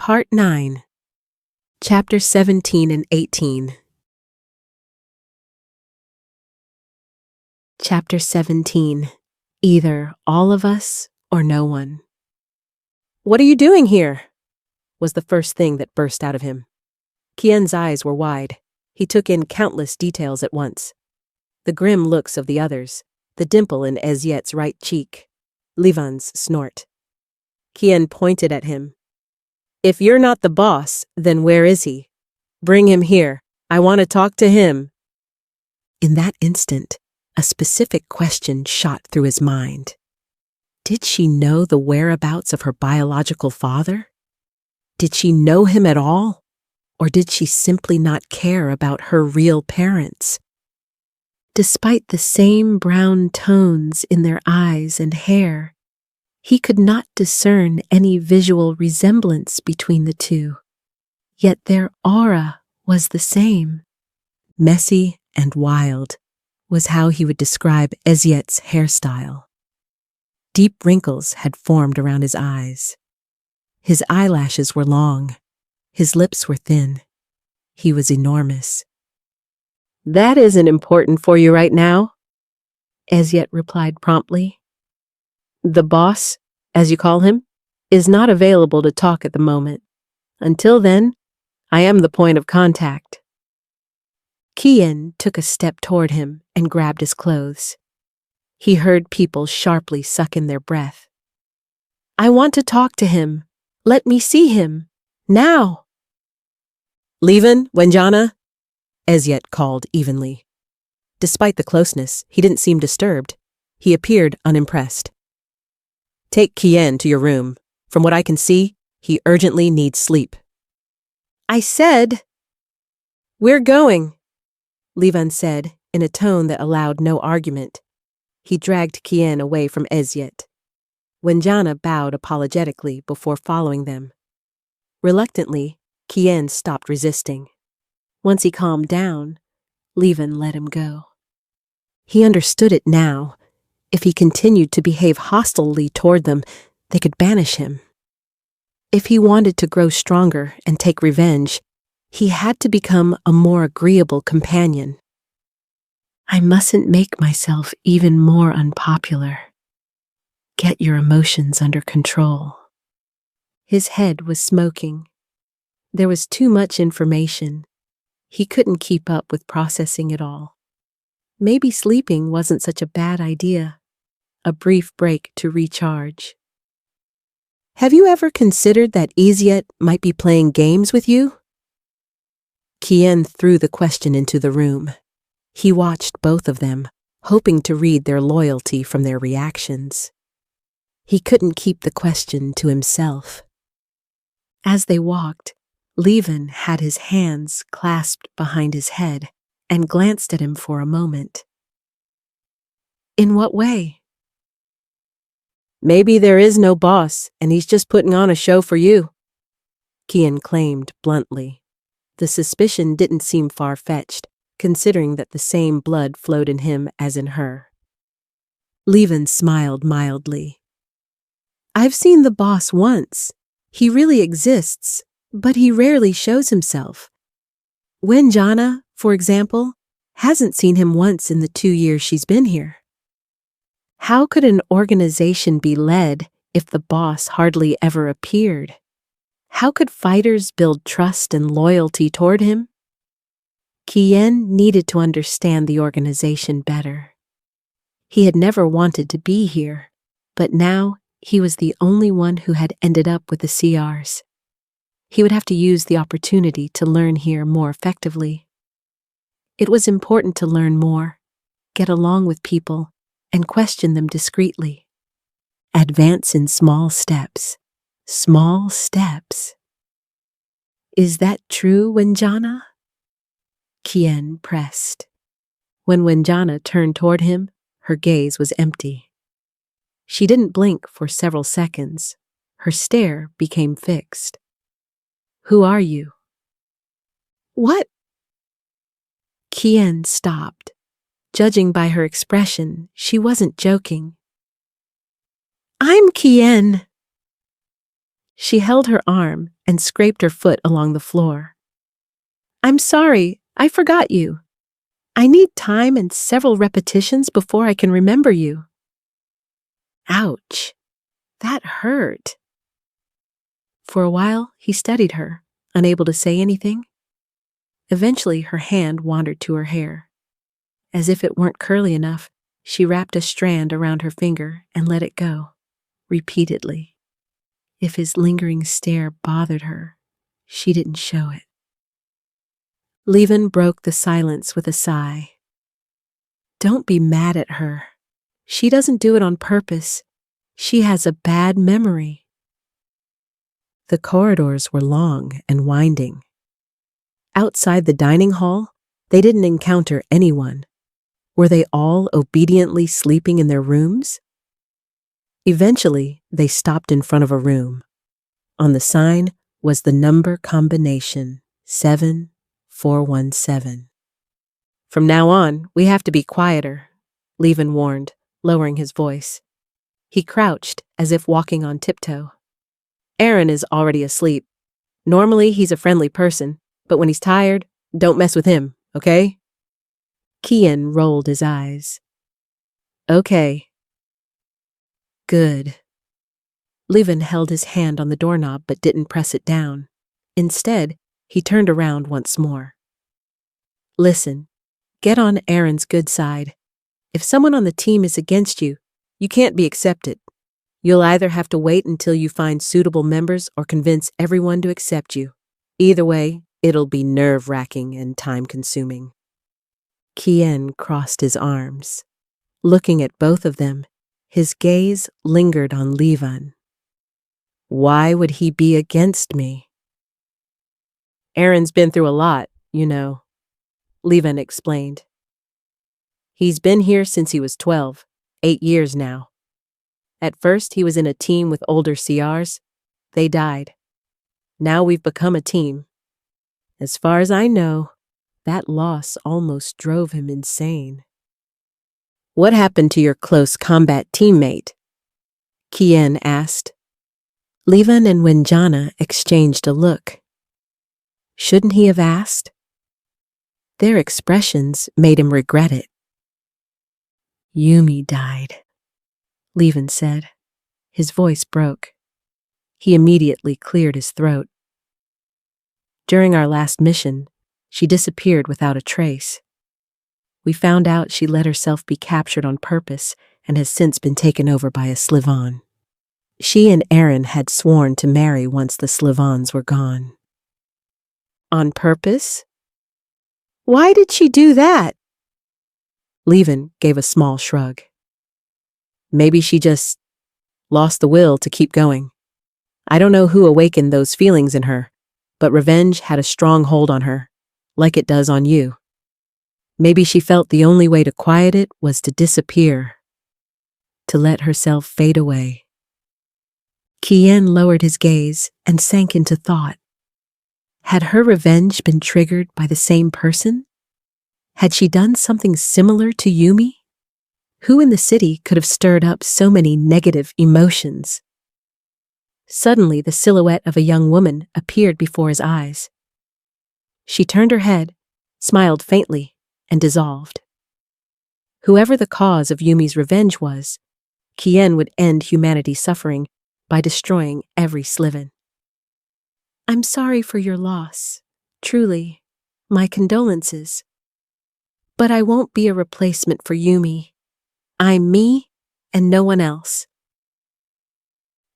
Part 9, Chapter 17 and 18. Chapter 17. Either all of us or no one. "What are you doing here?" was the first thing that burst out of him. Kian's eyes were wide. He took in countless details at once. The grim looks of the others, the dimple in Ezyet's right cheek, Slivon's snort. Kian pointed at him. "If you're not the boss, then where is he? Bring him here. I want to talk to him." In that instant, a specific question shot through his mind. Did she know the whereabouts of her biological father? Did she know him at all? Or did she simply not care about her real parents? Despite the same brown tones in their eyes and hair, he could not discern any visual resemblance between the two. Yet their aura was the same. Messy and wild was how he would describe Ezyet's hairstyle. Deep wrinkles had formed around his eyes. His eyelashes were long. His lips were thin. He was enormous. "That isn't important for you right now," Ezyet replied promptly. "The boss, as you call him, is not available to talk at the moment. Until then, I am the point of contact." Kian took a step toward him and grabbed his clothes. He heard people sharply suck in their breath. "I want to talk to him. Let me see him. Now." "Slivon, Wenjana," Ezyet called evenly. Despite the closeness, he didn't seem disturbed. He appeared unimpressed. "Take Kian to your room. From what I can see, he urgently needs sleep." "I said—" "We're going," Slivon said in a tone that allowed no argument. He dragged Kian away from Ezyet. Wenjana bowed apologetically before following them. Reluctantly, Kian stopped resisting. Once he calmed down, Slivon let him go. He understood it now. If he continued to behave hostilely toward them, they could banish him. If he wanted to grow stronger and take revenge, he had to become a more agreeable companion. "I mustn't make myself even more unpopular. Get your emotions under control." His head was smoking. There was too much information. He couldn't keep up with processing it all. Maybe sleeping wasn't such a bad idea. A brief break to recharge. "Have you ever considered that Ezyet might be playing games with you?" Kian threw the question into the room. He watched both of them, hoping to read their loyalty from their reactions. He couldn't keep the question to himself. As they walked, Slivon had his hands clasped behind his head and glanced at him for a moment. "In what way?" "Maybe there is no boss, and he's just putting on a show for you," Kian claimed bluntly. The suspicion didn't seem far-fetched, considering that the same blood flowed in him as in her. Slivon smiled mildly. "I've seen the boss once. He really exists, but he rarely shows himself. Wenjana, for example, hasn't seen him once in the 2 years she's been here. How could an organization be led if the boss hardly ever appeared? How could fighters build trust and loyalty toward him?" Kian needed to understand the organization better. He had never wanted to be here, but now he was the only one who had ended up with the CRs. He would have to use the opportunity to learn here more effectively. It was important to learn more, get along with people, and question them discreetly. Advance in small steps. Small steps. "Is that true, Wenjana?" Kian pressed. When Wenjana turned toward him, her gaze was empty. She didn't blink for several seconds. Her stare became fixed. "Who are you?" "What?" Kian stopped. Judging by her expression, she wasn't joking. "I'm Kian." She held her arm and scraped her foot along the floor. I'm sorry, I forgot you. I need time and several repetitions before I can remember you. Ouch, that hurt. For a while, he studied her, unable to say anything. Eventually, her hand wandered to her hair. As if it weren't curly enough, she wrapped a strand around her finger and let it go, repeatedly. If his lingering stare bothered her, she didn't show it. Slivon broke the silence with a sigh. Don't be mad at her. She doesn't do it on purpose. She has a bad memory. The corridors were long and winding. Outside the dining hall, they didn't encounter anyone. Were they all obediently sleeping in their rooms? Eventually, they stopped in front of a room. On the sign was the number combination 7417. From now on, we have to be quieter, Slivon warned, lowering his voice. He crouched as if walking on tiptoe. Aaron is already asleep. Normally, he's a friendly person, but when he's tired, don't mess with him, okay? Kilan rolled his eyes. Okay. Good. Slivon held his hand on the doorknob but didn't press it down. Instead, he turned around once more. Listen, get on Aaron's good side. If someone on the team is against you, you can't be accepted. You'll either have to wait until you find suitable members or convince everyone to accept you. Either way, it'll be nerve-wracking and time-consuming. Kilan crossed his arms. Looking at both of them, his gaze lingered on Slivon. Why would he be against me? Aaron's been through a lot, you know, Slivon explained. He's been here since he was 12, 8 years now. At first, he was in a team with older CRs. They died. Now we've become a team. As far as I know, that loss almost drove him insane. What happened to your close combat teammate? Kilan asked. Slivon and Winjana exchanged a look. Shouldn't he have asked? Their expressions made him regret it. Yumi died, Slivon said. His voice broke. He immediately cleared his throat. During our last mission, she disappeared without a trace. We found out she let herself be captured on purpose and has since been taken over by a Slivon. She and Aaron had sworn to marry once the Slivons were gone. On purpose? Why did she do that? Slivon gave a small shrug. Maybe she just lost the will to keep going. I don't know who awakened those feelings in her, but revenge had a strong hold on her, like it does on you. Maybe she felt the only way to quiet it was to disappear, to let herself fade away. Kilan lowered his gaze and sank into thought. Had her revenge been triggered by the same person? Had she done something similar to Yumi? Who in the city could have stirred up so many negative emotions? Suddenly, the silhouette of a young woman appeared before his eyes. She turned her head, smiled faintly, and dissolved. Whoever the cause of Yumi's revenge was, Kilan would end humanity's suffering by destroying every Slivon. I'm sorry for your loss. Truly, my condolences. But I won't be a replacement for Yumi. I'm me and no one else.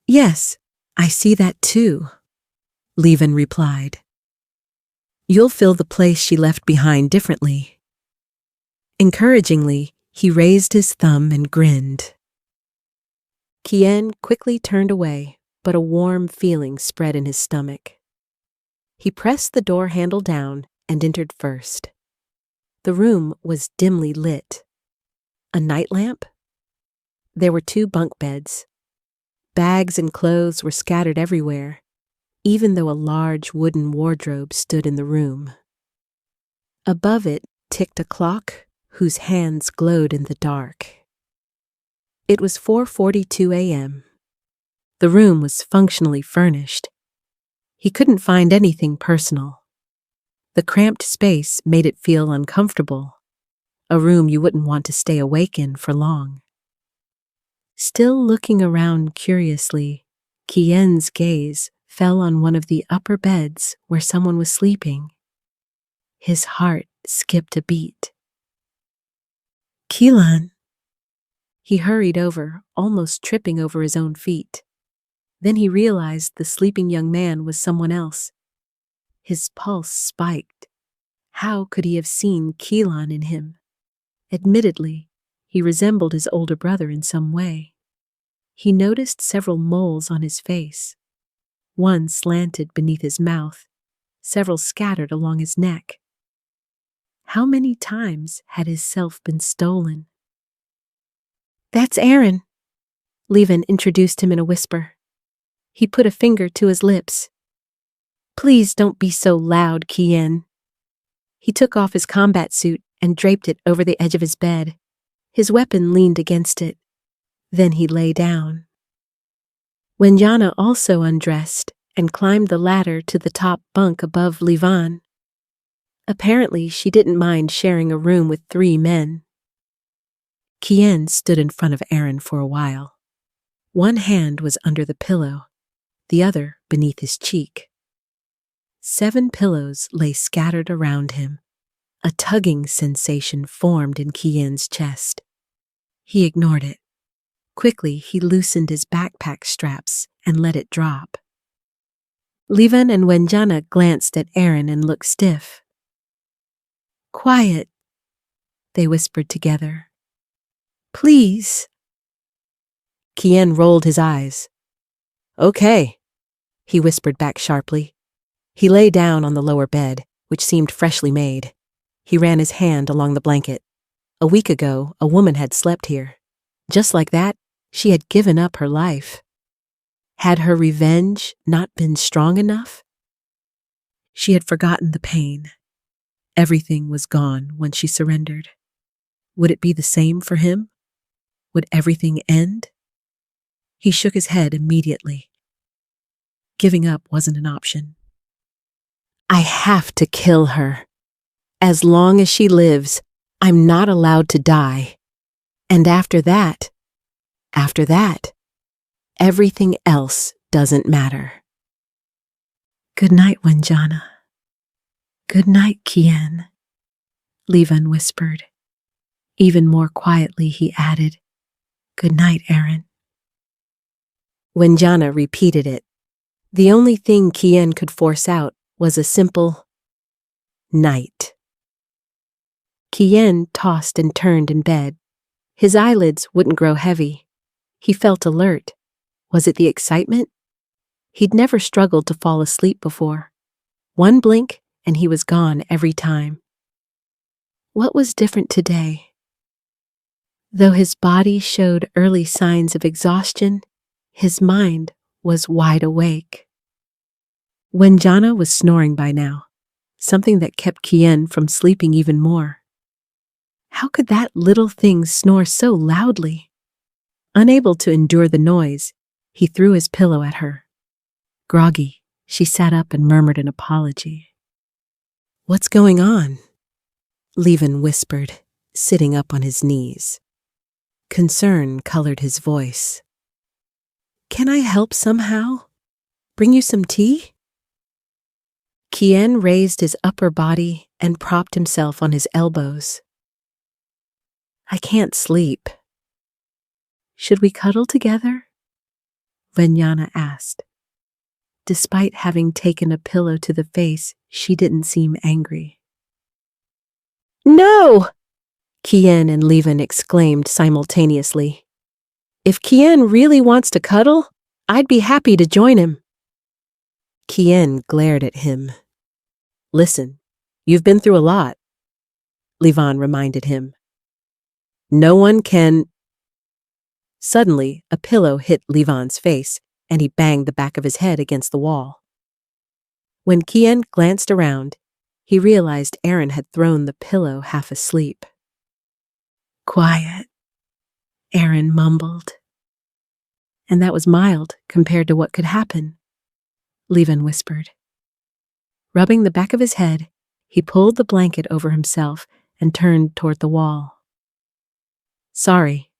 Yes, I see that too, Slivon replied. You'll fill the place she left behind differently. Encouragingly, he raised his thumb and grinned. Kilan quickly turned away, but a warm feeling spread in his stomach. He pressed the door handle down and entered first. The room was dimly lit. A night lamp? There were 2 bunk beds. Bags and clothes were scattered everywhere, even though a large wooden wardrobe stood in the room. Above it ticked a clock whose hands glowed in the dark. It was 4:42 a.m. The room was functionally furnished. He couldn't find anything personal. The cramped space made it feel uncomfortable, a room you wouldn't want to stay awake in for long. Still looking around curiously, Kian's gaze fell on one of the upper beds where someone was sleeping. His heart skipped a beat. Kilan. He hurried over, almost tripping over his own feet. Then he realized the sleeping young man was someone else. His pulse spiked. How could he have seen Kilan in him? Admittedly, he resembled his older brother in some way. He noticed several moles on his face. One slanted beneath his mouth, several scattered along his neck. How many times had his self been stolen? That's Aaron, Slivon introduced him in a whisper. He put a finger to his lips. Please don't be so loud, Kian. He took off his combat suit and draped it over the edge of his bed. His weapon leaned against it. Then he lay down. Wenjana also undressed and climbed the ladder to the top bunk above Slivon. Apparently, she didn't mind sharing a room with 3 men. Kian stood in front of Aaron for a while. One hand was under the pillow, the other beneath his cheek. 7 pillows lay scattered around him. A tugging sensation formed in Kian's chest. He ignored it. Quickly, he loosened his backpack straps and let it drop. Slivon and Wenjana glanced at Aaron and looked stiff. Quiet, they whispered together. Please. Kian rolled his eyes. Okay, he whispered back sharply. He lay down on the lower bed, which seemed freshly made. He ran his hand along the blanket. A week ago, a woman had slept here. Just like that, she had given up her life. Had her revenge not been strong enough? She had forgotten the pain. Everything was gone when she surrendered. Would it be the same for him? Would everything end? He shook his head immediately. Giving up wasn't an option. I have to kill her. As long as she lives, I'm not allowed to die. And after that, everything else doesn't matter. Good night, Wenjana. Good night, Kian, Slivon whispered. Even more quietly, he added, Good night, Aaron. Wenjana repeated it. The only thing Kian could force out was a simple night. Kian tossed and turned in bed. His eyelids wouldn't grow heavy. He felt alert. Was it the excitement? He'd never struggled to fall asleep before. One blink, and he was gone every time. What was different today? Though his body showed early signs of exhaustion, his mind was wide awake. Wenjana was snoring by now, something that kept Kian from sleeping even more. How could that little thing snore so loudly? Unable to endure the noise, he threw his pillow at her. Groggy, she sat up and murmured an apology. What's going on? Slivon whispered, sitting up on his knees. Concern colored his voice. Can I help somehow? Bring you some tea? Kian raised his upper body and propped himself on his elbows. I can't sleep. Should we cuddle together? Wenjana asked. Despite having taken a pillow to the face, she didn't seem angry. No! Kian and Slivon exclaimed simultaneously. If Kian really wants to cuddle, I'd be happy to join him. Kian glared at him. Listen, you've been through a lot, Slivon reminded him. No one can... Suddenly, a pillow hit Slivon's face, and he banged the back of his head against the wall. When Kian glanced around, he realized Aaron had thrown the pillow half asleep. Quiet, Aaron mumbled. And that was mild compared to what could happen, Slivon whispered. Rubbing the back of his head, he pulled the blanket over himself and turned toward the wall. Sorry.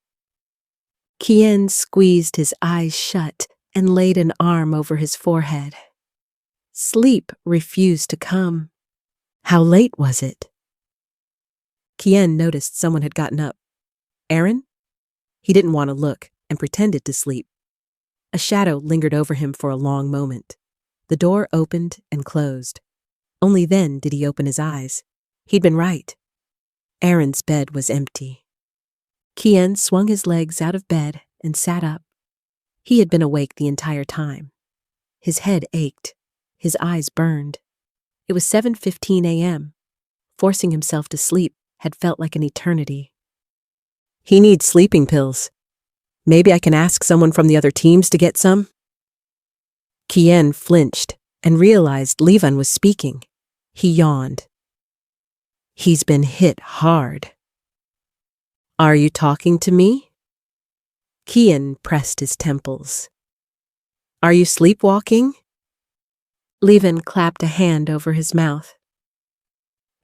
Kilan squeezed his eyes shut and laid an arm over his forehead. Sleep refused to come. How late was it? Kilan noticed someone had gotten up. Aaron? He didn't want to look and pretended to sleep. A shadow lingered over him for a long moment. The door opened and closed. Only then did he open his eyes. He'd been right. Aaron's bed was empty. Kilan swung his legs out of bed and sat up. He had been awake the entire time. His head ached. His eyes burned. It was 7:15 a.m. Forcing himself to sleep had felt like an eternity. He needs sleeping pills. Maybe I can ask someone from the other teams to get some? Kilan flinched and realized Slivon was speaking. He yawned. He's been hit hard. Are you talking to me? Kilan pressed his temples. Are you sleepwalking? Slivon clapped a hand over his mouth.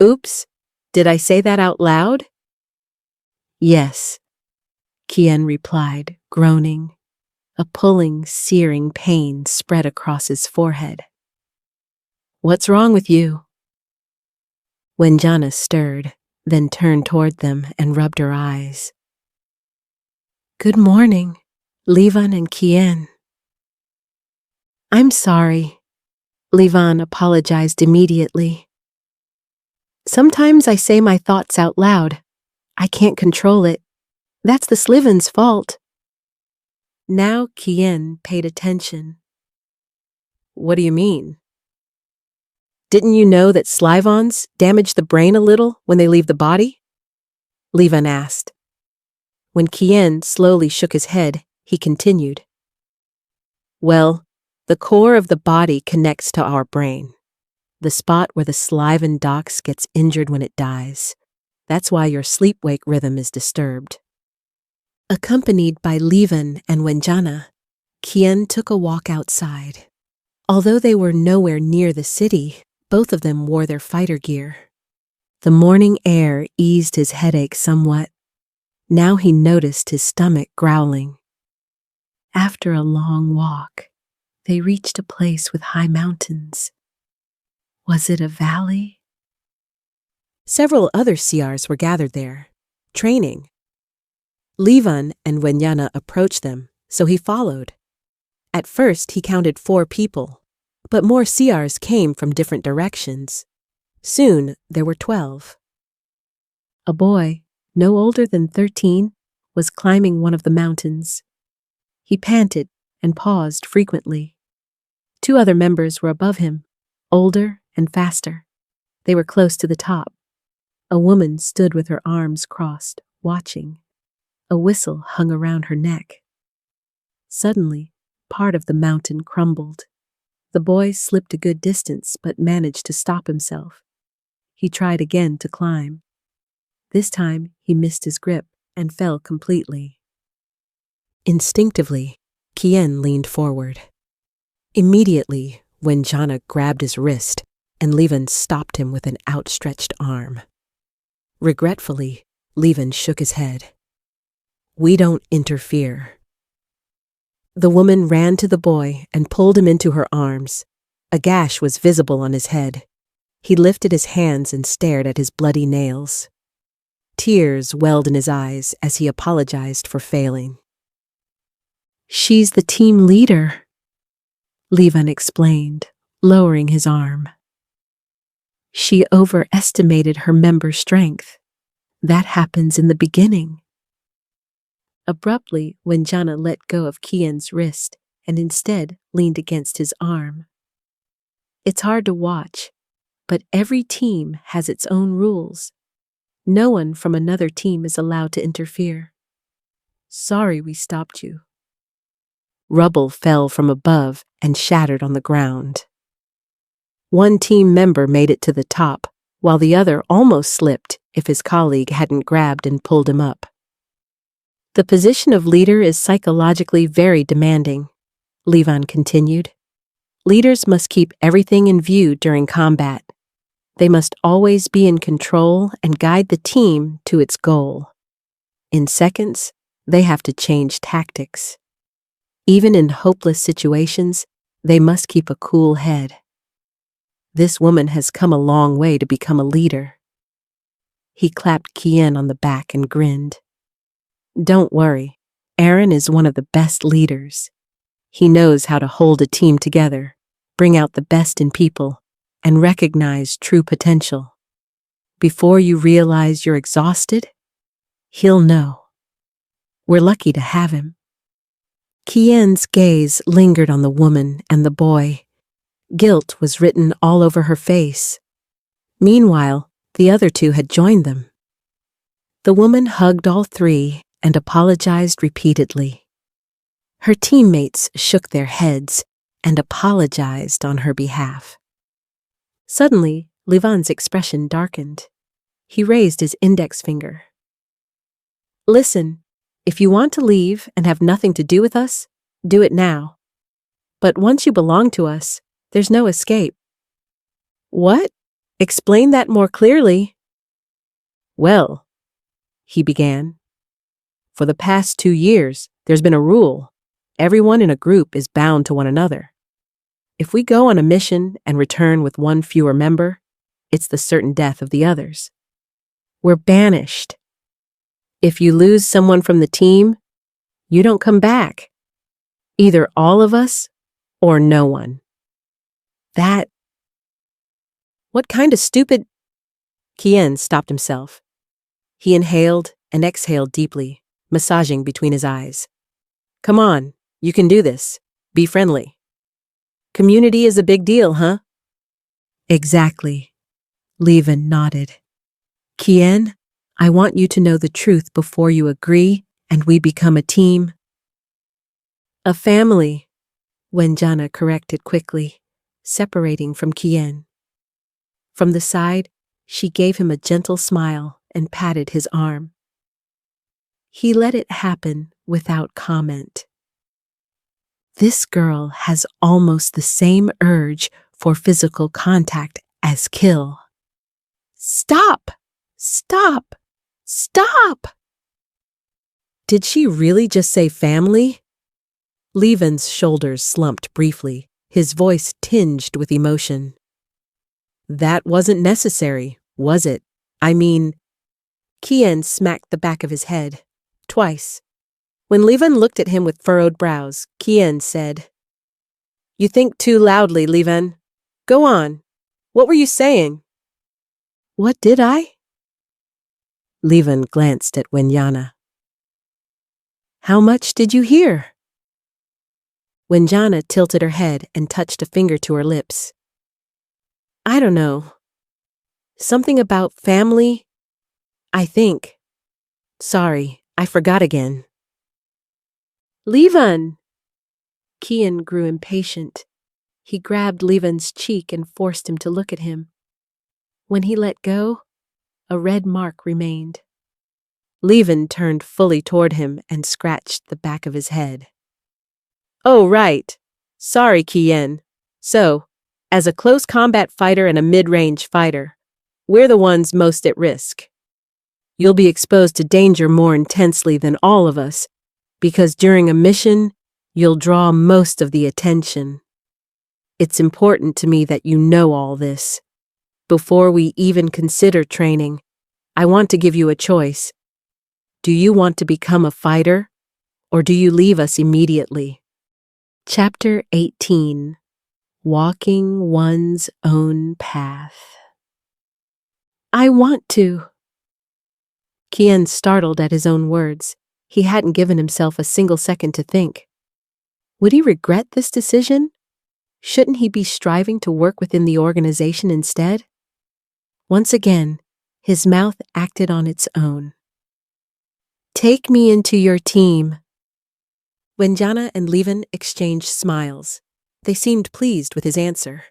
Oops, did I say that out loud? Yes, Kilan replied, groaning. A pulling, searing pain spread across his forehead. What's wrong with you? Wenjana stirred, then turned toward them and rubbed her eyes. Good morning, Slivon and Kilan. I'm sorry, Slivon apologized immediately. Sometimes I say my thoughts out loud. I can't control it. That's the Slivon's fault. Now Kilan paid attention. What do you mean? Didn't you know that Slivons damage the brain a little when they leave the body? Slivon asked. When Kilan slowly shook his head, he continued. Well, the core of the body connects to our brain. The spot where the Slivon dox gets injured when it dies. That's why your sleep-wake rhythm is disturbed. Accompanied by Slivon and Wenjana, Kilan took a walk outside. Although they were nowhere near the city, both of them wore their fighter gear. The morning air eased his headache somewhat. Now he noticed his stomach growling. After a long walk, they reached a place with high mountains. Was it a valley? Several other CRs were gathered there, training. Slivon and Wenjana approached them, so he followed. At first, he counted 4 people, but more CRs came from different directions. Soon, there were 12. A boy, no older than 13, was climbing one of the mountains. He panted and paused frequently. 2 other members were above him, older and faster. They were close to the top. A woman stood with her arms crossed, watching. A whistle hung around her neck. Suddenly, part of the mountain crumbled. The boy slipped a good distance but managed to stop himself. He tried again to climb. This time, he missed his grip and fell completely. Instinctively, Kilan leaned forward. Immediately, Wenjana grabbed his wrist and Slivon stopped him with an outstretched arm. Regretfully, Slivon shook his head. We don't interfere. The woman ran to the boy and pulled him into her arms. A gash was visible on his head. He lifted his hands and stared at his bloody nails. Tears welled in his eyes as he apologized for failing. She's the team leader, Slivon explained, lowering his arm. She overestimated her member's strength. That happens in the beginning. Abruptly, Wenjana let go of Kian's wrist and instead leaned against his arm. It's hard to watch, but every team has its own rules. No one from another team is allowed to interfere. Sorry we stopped you. Rubble fell from above and shattered on the ground. One team member made it to the top, while the other almost slipped if his colleague hadn't grabbed and pulled him up. The position of leader is psychologically very demanding, Slivon continued. Leaders must keep everything in view during combat. They must always be in control and guide the team to its goal. In seconds, they have to change tactics. Even in hopeless situations, they must keep a cool head. This woman has come a long way to become a leader. He clapped Kilan on the back and grinned. Don't worry, Aaron is one of the best leaders. He knows how to hold a team together, bring out the best in people, and recognize true potential. Before you realize you're exhausted, he'll know. We're lucky to have him. Kian's gaze lingered on the woman and the boy. Guilt was written all over her face. Meanwhile, the other two had joined them. The woman hugged all three and apologized repeatedly. Her teammates shook their heads and apologized on her behalf. Suddenly, Slivon's expression darkened. He raised his index finger. Listen, if you want to leave and have nothing to do with us, do it now. But once you belong to us, there's no escape. What? Explain that more clearly. Well, he began. For the past 2 years, there's been a rule. Everyone in a group is bound to one another. If we go on a mission and return with one fewer member, it's the certain death of the others. We're banished. If you lose someone from the team, you don't come back. Either all of us or no one. What kind of stupid... Kilan stopped himself. He inhaled and exhaled deeply, massaging between his eyes. Come on, you can do this. Be friendly. Community is a big deal, huh? Exactly. Slivon nodded. Kilan, I want you to know the truth before you agree and we become a team. A family, Wenjana corrected quickly, separating from Kilan. From the side, she gave him a gentle smile and patted his arm. He let it happen without comment. This girl has almost the same urge for physical contact as kill. Stop! Stop! Stop! Did she really just say family? Slivon's shoulders slumped briefly, his voice tinged with emotion. That wasn't necessary, was it? I mean... Kilan smacked the back of his head, twice. When Slivon looked at him with furrowed brows, Kilan said, You think too loudly, Slivon. Go on. What were you saying? What did I? Slivon glanced at Wenjana. How much did you hear? Wenjana tilted her head and touched a finger to her lips. I don't know. Something about family, I think. Sorry, I forgot again. Slivon! Kilan grew impatient. He grabbed Slivon's cheek and forced him to look at him. When he let go, a red mark remained. Slivon turned fully toward him and scratched the back of his head. Oh, right. Sorry, Kilan. So, as a close combat fighter and a mid-range fighter, we're the ones most at risk. You'll be exposed to danger more intensely than all of us, because during a mission, you'll draw most of the attention. It's important to me that you know all this. Before we even consider training, I want to give you a choice. Do you want to become a fighter, or do you leave us immediately? Chapter 18. Walking One's Own Path. I want to. Kilan startled at his own words. He hadn't given himself a single second to think. Would he regret this decision? Shouldn't he be striving to work within the organization instead? Once again, his mouth acted on its own. Take me into your team. Wenjana and Slivon exchanged smiles. They seemed pleased with his answer.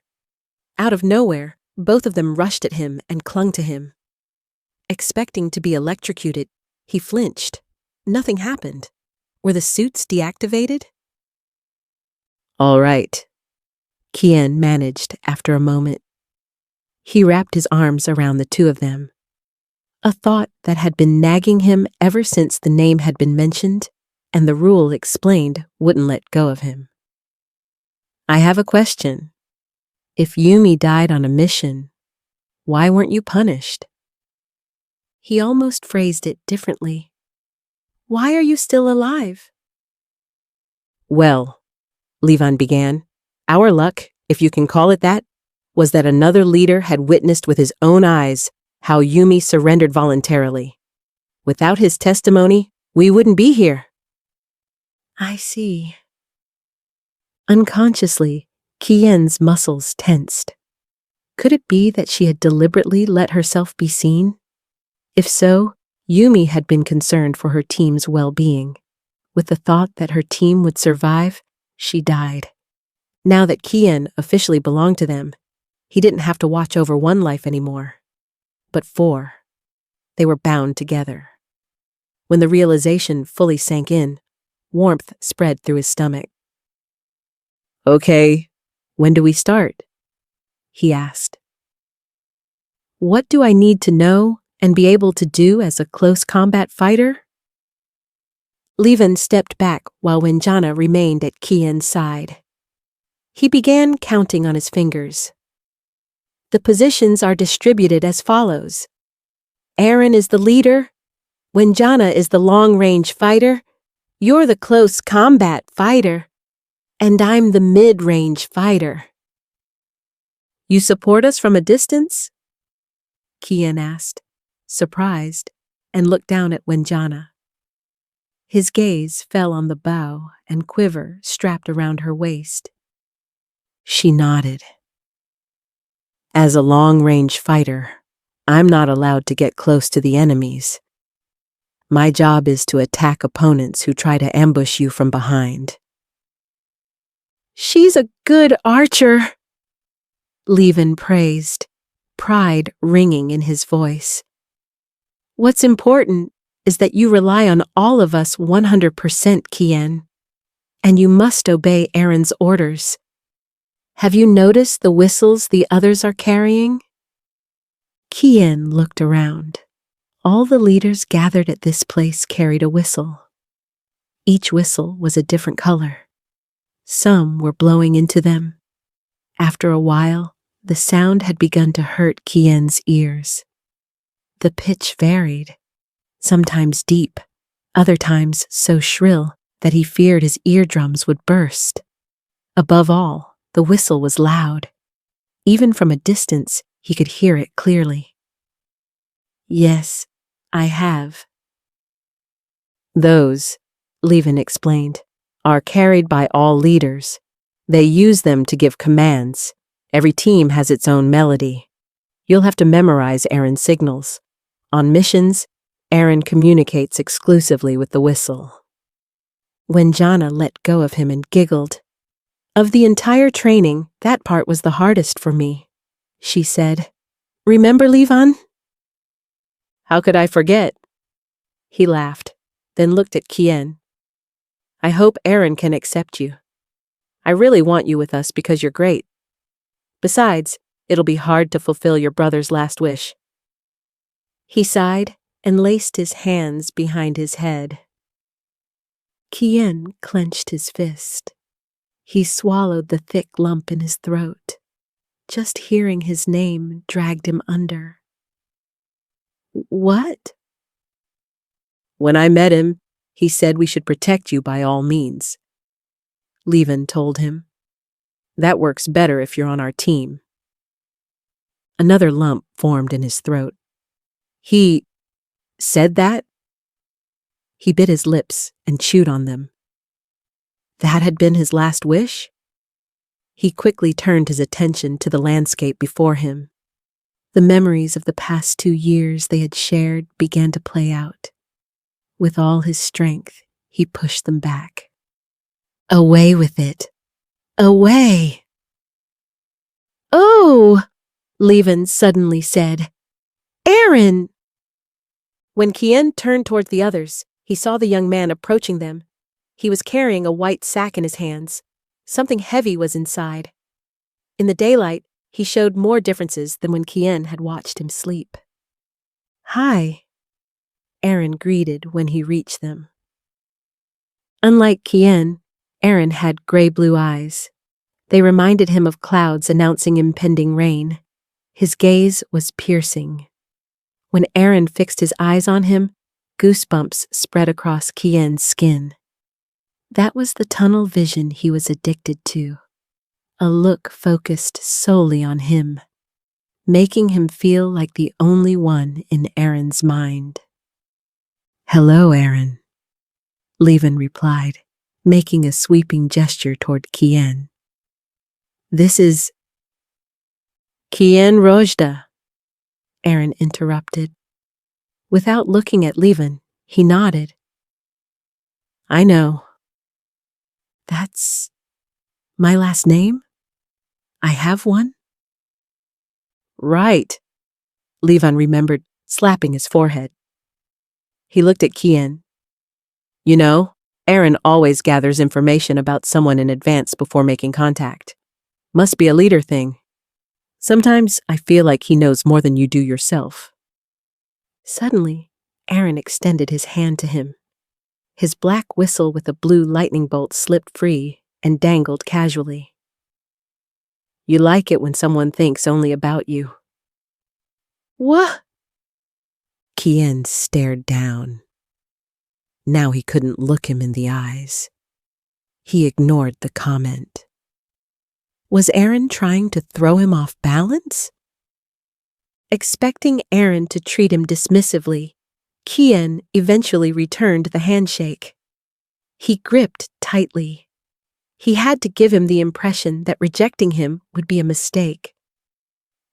Out of nowhere, both of them rushed at him and clung to him. Expecting to be electrocuted, he flinched. nothing happened. Were the suits deactivated? All right, Kiyan managed after a moment. He wrapped his arms around the two of them. A thought that had been nagging him ever since the name had been mentioned and the rule explained wouldn't let go of him. I have a question. If Yumi died on a mission, why weren't you punished? He almost phrased it differently. Why are you still alive? Well, Slivon began, our luck, if you can call it that, was that another leader had witnessed with his own eyes how Yumi surrendered voluntarily. Without his testimony, we wouldn't be here. I see. Unconsciously, Kiyan's muscles tensed. Could it be that she had deliberately let herself be seen? If so, Yumi had been concerned for her team's well-being. With the thought that her team would survive, she died. Now that Kiyan officially belonged to them, he didn't have to watch over one life anymore, but 4. They were bound together. When the realization fully sank in, warmth spread through his stomach. Okay, when do we start? He asked. What do I need to know and be able to do as a close combat fighter? Slivon stepped back while Wenjana remained at Kiyan's side. He began counting on his fingers. The positions are distributed as follows. Aaron is the leader, Wenjana is the long-range fighter, you're the close combat fighter, and I'm the mid-range fighter. You support us from a distance? Kiyan asked, surprised, and looked down at Wenjana. His gaze fell on the bow and quiver strapped around her waist. She nodded. As a long-range fighter, I'm not allowed to get close to the enemies. My job is to attack opponents who try to ambush you from behind. She's a good archer, Slivon praised, pride ringing in his voice. What's important is that you rely on all of us 100%, Kiyan, and you must obey Aaron's orders. Have you noticed the whistles the others are carrying? Kiyan looked around. All the leaders gathered at this place carried a whistle. Each whistle was a different color. Some were blowing into them. After a while, the sound had begun to hurt Kiyan's ears. The pitch varied, sometimes deep, other times so shrill that he feared his eardrums would burst. Above all, the whistle was loud. Even from a distance, he could hear it clearly. Yes, I have. Those, Slivon explained, are carried by all leaders. They use them to give commands. Every team has its own melody. You'll have to memorize Aaron's signals. On missions, Aaron communicates exclusively with the whistle. Wenjana let go of him and giggled. Of the entire training, that part was the hardest for me, she said. Remember, Slivon? How could I forget? He laughed, then looked at Kiyan. I hope Aaron can accept you. I really want you with us because you're great. Besides, it'll be hard to fulfill your brother's last wish. He sighed and laced his hands behind his head. Kiyan clenched his fist. He swallowed the thick lump in his throat. Just hearing his name dragged him under. What? When I met him, he said we should protect you by all means. Slivon told him. That works better if you're on our team. Another lump formed in his throat. He said that? He bit his lips and chewed on them. That had been his last wish? He quickly turned his attention to the landscape before him. The memories of the past 2 years they had shared began to play out. With all his strength, he pushed them back. Away with it. Away! Oh! Slivon suddenly said. Aaron! When Kiyan turned toward the others, He saw the young man approaching them. He was carrying a white sack in his hands. Something heavy was inside. In the daylight, he showed more differences than when Kiyan had watched him sleep. "Hi," Aaron greeted when he reached them. Unlike Kiyan, Aaron had gray-blue eyes. They reminded him of clouds announcing impending rain. His gaze was piercing. When Aaron fixed his eyes on him, goosebumps spread across Kiyan's skin. That was the tunnel vision he was addicted to. A look focused solely on him, making him feel like the only one in Aaron's mind. "Hello, Aaron," Slivon replied, making a sweeping gesture toward Kiyan. "This is..." "Kiyan Rojda," Aaron interrupted. Without looking at Slivon, he nodded. "I know. That's my last name? I have one?" "Right," Slivon remembered, slapping his forehead. He looked at Kiyan. "You know, Aaron always gathers information about someone in advance before making contact. Must be a leader thing. Sometimes I feel like he knows more than you do yourself." Suddenly, Aaron extended his hand to him. His black whistle with a blue lightning bolt slipped free and dangled casually. "You like it when someone thinks only about you." "What?" Kiyan stared down. Now he couldn't look him in the eyes. He ignored the comment. Was Aaron trying to throw him off balance? Expecting Aaron to treat him dismissively, Kiyan eventually returned the handshake. He gripped tightly. He had to give him the impression that rejecting him would be a mistake.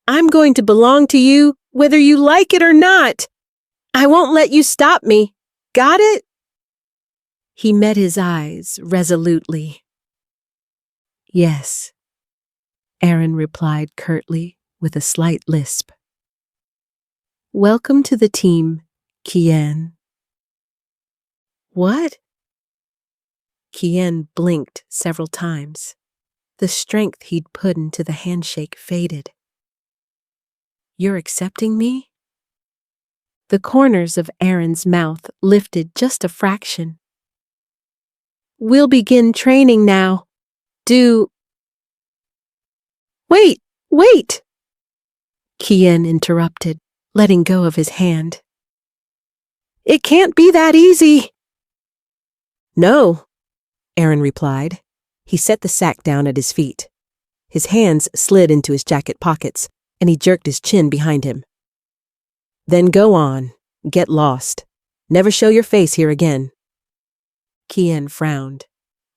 "I'm going to belong to you, whether you like it or not. I won't let you stop me. Got it?" He met his eyes resolutely. "Yes," Aaron replied curtly with a slight lisp. "Welcome to the team, Kiyan." "What?" Kiyan blinked several times. The strength he'd put into the handshake faded. "You're accepting me?" The corners of Aaron's mouth lifted just a fraction. "We'll begin training now. Wait! Kiyan interrupted, letting go of his hand. "It can't be that easy." "No," Aaron replied. He set the sack down at his feet. His hands slid into his jacket pockets, and he jerked his chin behind him. "Then go on. Get lost. Never show your face here again." Kiyan frowned.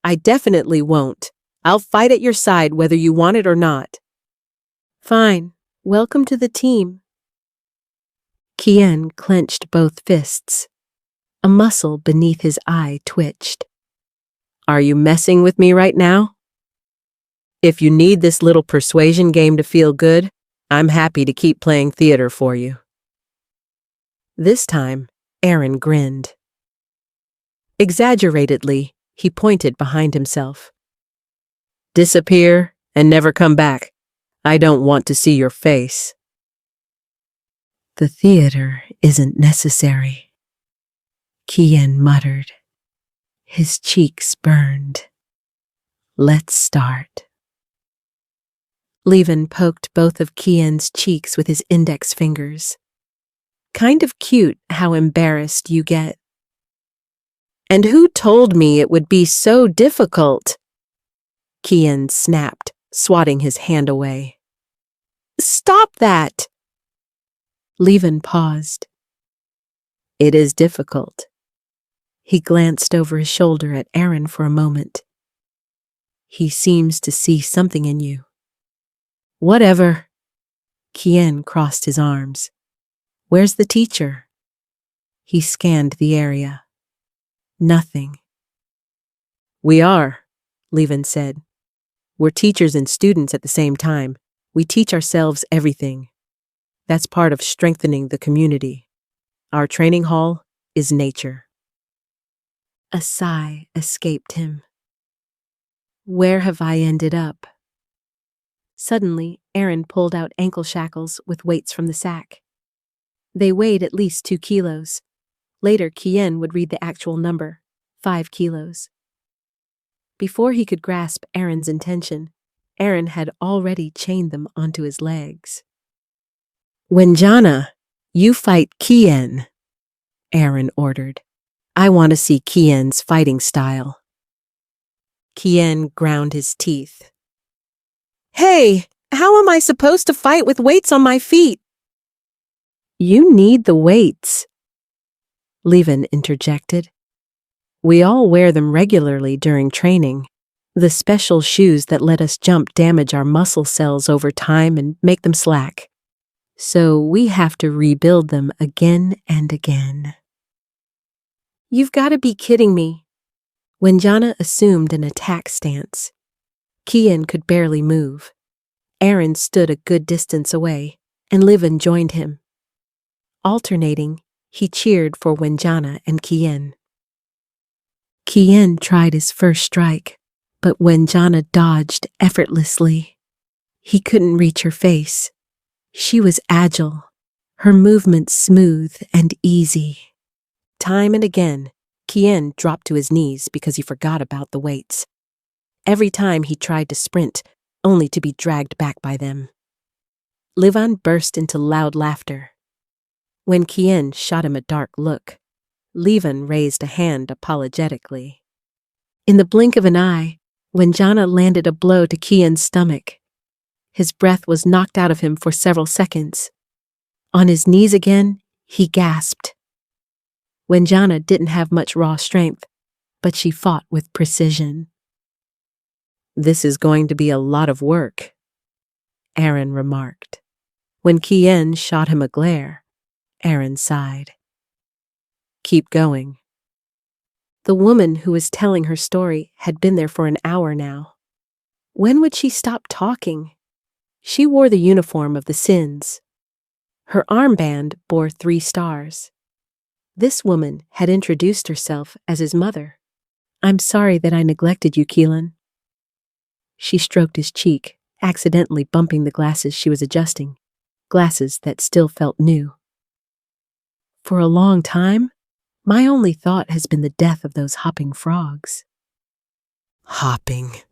"I definitely won't. I'll fight at your side whether you want it or not." "Fine. Welcome to the team." Kiyan clenched both fists. A muscle beneath his eye twitched. "Are you messing with me right now? If you need this little persuasion game to feel good, I'm happy to keep playing theater for you." This time, Aaron grinned. Exaggeratedly, he pointed behind himself. "Disappear and never come back. I don't want to see your face." "The theater isn't necessary," Kiyan muttered. His cheeks burned. "Let's start." Slivon poked both of Kiyan's cheeks with his index fingers. "Kind of cute how embarrassed you get." "And who told me it would be so difficult?" Kiyan snapped, swatting his hand away. "Stop that!" Slivon paused. "It is difficult." He glanced over his shoulder at Aaron for a moment. "He seems to see something in you." "Whatever." Kiyan crossed his arms. "Where's the teacher?" He scanned the area. Nothing. "We are," Slivon said. "We're teachers and students at the same time. We teach ourselves everything. That's part of strengthening the community. Our training hall is nature." A sigh escaped him. Where have I ended up? Suddenly, Aaron pulled out ankle shackles with weights from the sack. They weighed at least 2 kilos. Later, Kiyan would read the actual number, 5 kilos. Before he could grasp Aaron's intention, Aaron had already chained them onto his legs. "Wenjana, you fight Kiyan," Aaron ordered. "I want to see Kiyan's fighting style." Kiyan ground his teeth. "Hey, how am I supposed to fight with weights on my feet?" "You need the weights," Slivon interjected. "We all wear them regularly during training. The special shoes that let us jump damage our muscle cells over time and make them slack. So we have to rebuild them again and again." "You've got to be kidding me." Wenjana assumed an attack stance. Kiyan could barely move. Aaron stood a good distance away, and Slivon joined him. Alternating, he cheered for Wenjana and Kiyan. Kiyan tried his first strike, but Wenjana dodged effortlessly. He couldn't reach her face. She was agile, her movements smooth and easy. Time and again, Kiyan dropped to his knees because he forgot about the weights. Every time he tried to sprint, only to be dragged back by them. Slivon burst into loud laughter. When Kiyan shot him a dark look, Slivon raised a hand apologetically. In the blink of an eye, Wenjana landed a blow to Kiyan's stomach. His breath was knocked out of him for several seconds. On his knees again, he gasped. Wenjana didn't have much raw strength, but she fought with precision. "This is going to be a lot of work," Aaron remarked. When Kiyan shot him a glare, Aaron sighed. "Keep going." The woman who was telling her story had been there for an hour now. When would she stop talking? She wore the uniform of the Sins. Her armband bore 3 stars. This woman had introduced herself as his mother. "I'm sorry that I neglected you, Kilan." She stroked his cheek, accidentally bumping the glasses she was adjusting, glasses that still felt new. "For a long time, my only thought has been the death of those hopping frogs." "Hopping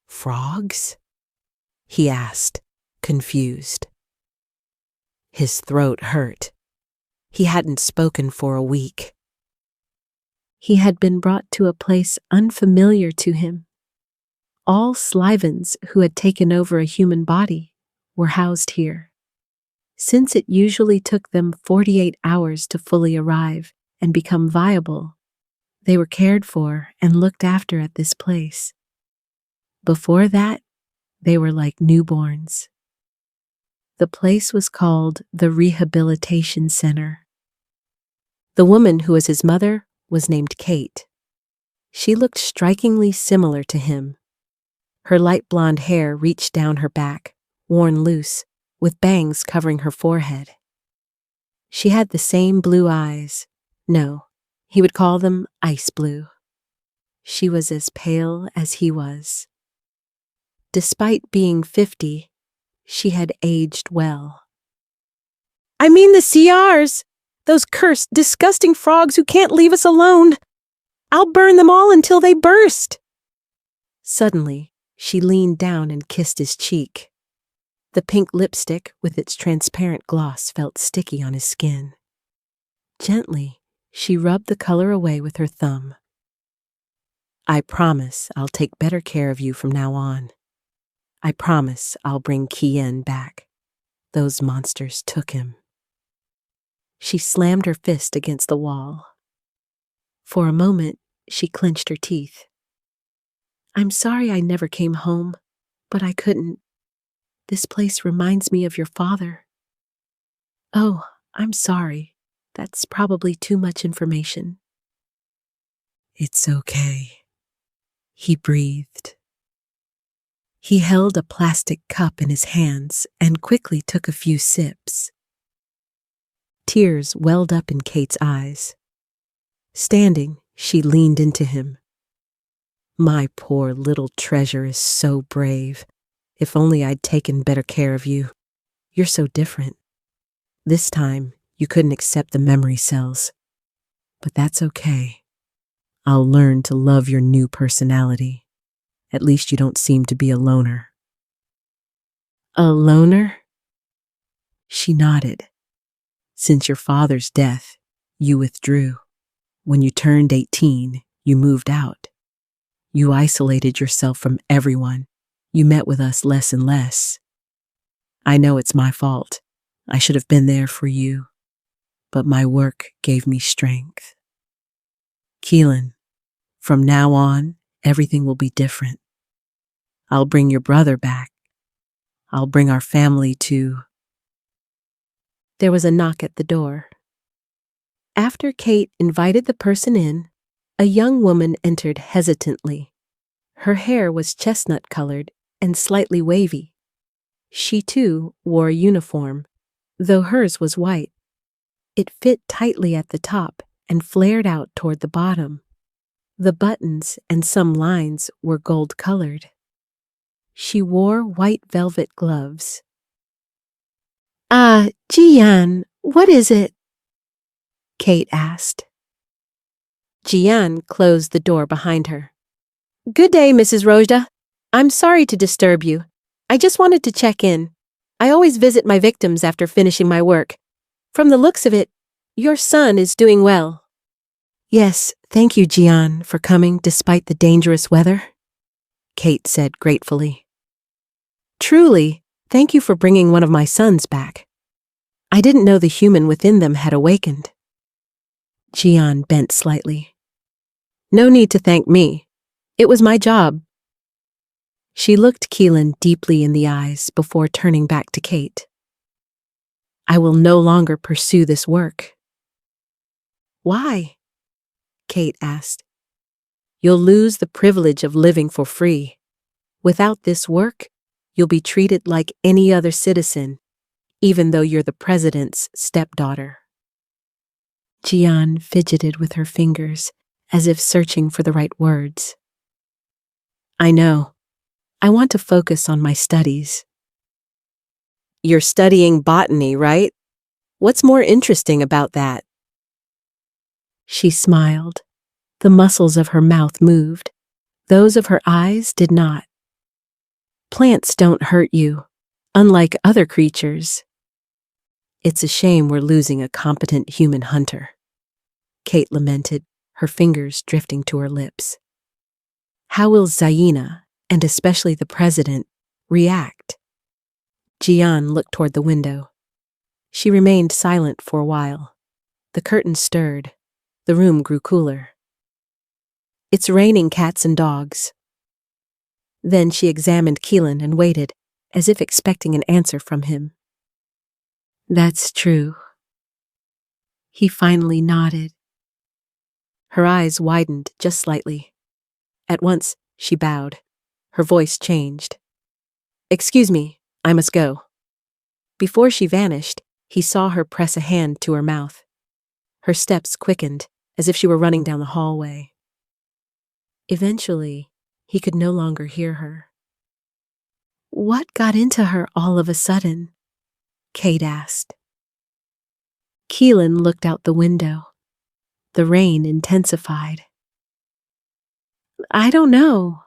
frogs?" he asked, confused. His throat hurt. He hadn't spoken for a week. He had been brought to a place unfamiliar to him. All Slivons who had taken over a human body were housed here. Since it usually took them 48 hours to fully arrive and become viable, they were cared for and looked after at this place. Before that, they were like newborns. The place was called the Rehabilitation Center. The woman who was his mother was named Kate. She looked strikingly similar to him. Her light blonde hair reached down her back, worn loose, with bangs covering her forehead. She had the same blue eyes. No, he would call them ice blue. She was as pale as he was. Despite being 50, she had aged well. "I mean the CRs! Those cursed, disgusting frogs who can't leave us alone! I'll burn them all until they burst!" Suddenly, she leaned down and kissed his cheek. The pink lipstick with its transparent gloss felt sticky on his skin. Gently, she rubbed the color away with her thumb. "I promise I'll take better care of you from now on. I promise I'll bring Kiyan back. Those monsters took him." She slammed her fist against the wall. For a moment, she clenched her teeth. "I'm sorry I never came home, but I couldn't. This place reminds me of your father." "Oh, I'm sorry. That's probably too much information." "It's okay," he breathed. He held a plastic cup in his hands and quickly took a few sips. Tears welled up in Kate's eyes. Standing, She leaned into him. My poor little treasure is so brave. If only I'd taken better care of you. You're so different. This time, you couldn't accept the memory cells. But that's okay. I'll learn to love your new personality. At least you don't seem to be a loner. A loner? She nodded. Since your father's death, you withdrew. When you turned 18, you moved out. You isolated yourself from everyone. You met with us less and less. I know it's my fault. I should have been there for you. But my work gave me strength. Kilan, from now on, everything will be different. I'll bring your brother back. I'll bring our family to... There was a knock at the door. After Kate invited the person in, a young woman entered hesitantly. Her hair was chestnut-colored and slightly wavy. She, too, wore a uniform, though hers was white. It fit tightly at the top and flared out toward the bottom. The buttons and some lines were gold-colored. She wore white velvet gloves. Jiyan, what is it?" Kate asked. Jiyan closed the door behind her. "Good day, Mrs. Rojda. I'm sorry to disturb you. I just wanted to check in. I always visit my victims after finishing my work. From the looks of it, your son is doing well." "Yes, thank you, Jiyan, for coming despite the dangerous weather," Kate said gratefully. "Truly, thank you for bringing one of my sons back. I didn't know the human within them had awakened." Jiyan bent slightly. "No need to thank me. It was my job." She looked Kilan deeply in the eyes before turning back to Kate. "I will no longer pursue this work." "Why?" Kate asked. "You'll lose the privilege of living for free. Without this work, you'll be treated like any other citizen, even though you're the president's stepdaughter." Jiyan fidgeted with her fingers, as if searching for the right words. "I know. I want to focus on my studies." "You're studying botany, right? What's more interesting about that?" She smiled. The muscles of her mouth moved. Those of her eyes did not. "Plants don't hurt you, unlike other creatures." "It's a shame we're losing a competent human hunter," Kate lamented, her fingers drifting to her lips. "How will Zaina, and especially the president, react?" Jiyan looked toward the window. She remained silent for a while. The curtain stirred. The room grew cooler. "It's raining cats and dogs." Then she examined Kilan and waited, as if expecting an answer from him. "That's true." He finally nodded. Her eyes widened just slightly. At once, she bowed. Her voice changed. "Excuse me, I must go." Before she vanished, he saw her press a hand to her mouth. Her steps quickened, as if she were running down the hallway. Eventually, he could no longer hear her. "What got into her all of a sudden?" Kate asked. Kilan looked out the window. The rain intensified. "I don't know."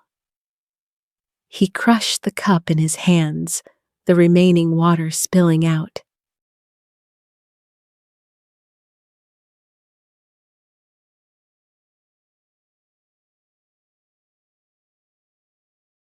He crushed the cup in his hands, the remaining water spilling out.